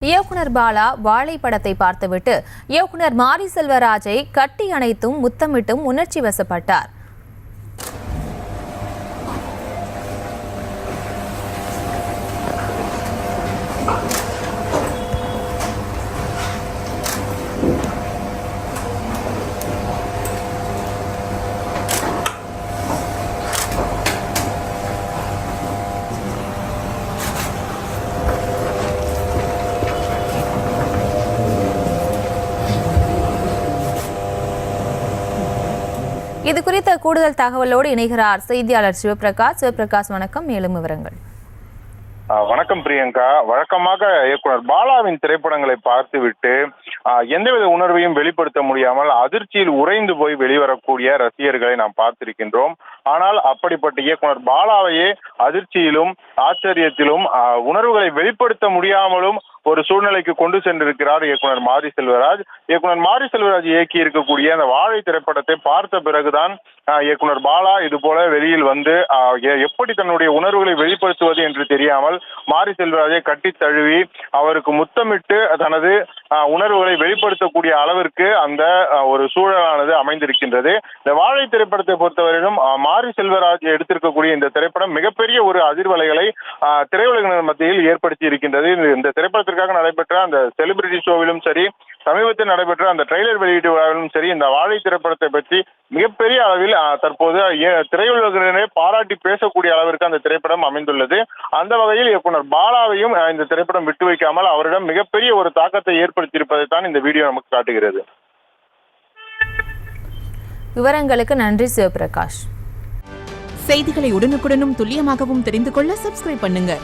இயக்குனர் பாலா வாழை படத்தை பார்த்துவிட்டு இயக்குனர் மாரி செல்வராஜை கட்டி அணைத்தும் முத்தமிட்டும் உணர்ச்சி வசப்பட்டார். இது குறித்த கூடுதல் தகவலோடு இணைகிறார் செய்தியாளர் சிவபிரகாஷ். வணக்கம். மேலும் விவரங்கள். வணக்கம் பிரியங்கா. வழக்கமாக இயக்குனர் பாலாவின் திரைப்படங்களை பார்த்துவிட்டு எந்தவித உணர்வையும் வெளிப்படுத்த முடியாமல் அதிர்ச்சியில் உறைந்து போய் வெளிவரக்கூடிய ரசிகர்களை நாம் பார்த்திருக்கின்றோம். ஆனால் அப்படிப்பட்ட இயக்குனர் பாலாவையே அதிர்ச்சியிலும் ஆச்சரியத்திலும் உணர்வுகளை வெளிப்படுத்த முடியாமலும் ஒரு சூழ்நிலைக்கு கொண்டு சென்றிருக்கிறார் இயக்குனர் மாரி செல்வராஜ். இயக்குனர் மாரி செல்வராஜ் இயக்கி இருக்கக்கூடிய அந்த வாழை திரைப்படத்தை பார்த்த பிறகுதான் இயக்குனர் பாலா இது போல வெளியில் வந்து எப்படி தன்னுடைய உணர்வுகளை வெளிப்படுத்துவது என்று தெரியாமல் மாரி செல்வராஜை கட்டி தழுவி அவருக்கு முத்தமிட்டு தனது உணர்வுகளை வெளிப்படுத்தக்கூடிய அளவிற்கு அந்த ஒரு சூழலானது அமைந்திருக்கின்றது. இந்த வாழை திரைப்படத்தை பொறுத்தவரையிலும் மாரி செல்வராஜ் எடுத்திருக்கக்கூடிய இந்த திரைப்படம் மிகப்பெரிய ஒரு அதிர்வலைகளை திரையுலகினர் மத்தியில் ஏற்படுத்தி இருக்கின்றது. இந்த திரைப்படத்திற்காக நடைபெற்ற அந்த செலிபிரிட்டி ஷோவிலும் சரி, சமீபத்தில் நடைபெற்ற அந்த ட்ரெய்லர் வெளியீட்டு விழாவிலும் சரி, இந்த வாழை திரைப்படத்தை பற்றி மிகப்பெரிய அளவில் தற்போது திரையுலகினரே பாராட்டி பேசக்கூடிய அளவிற்கு அந்த திரைப்படம் அமைந்துள்ளது. அந்த வகையில் இயக்குனர் பாலாவையும் இந்த திரைப்படம் விட்டு வைக்காமல் அவரிடம் மிகப்பெரிய ஒரு தாக்கத்தை ஏற்படுத்தி இருப்பதைத்தான் இந்த வீடியோ நமக்கு காட்டுகிறது. விவரங்களுக்கு நன்றி சிவபிரகாஷ். செய்திகளை உடனுக்குடனும் துல்லியமாகவும் தெரிந்து கொள்ள சப்ஸ்கிரைப் பண்ணுங்க.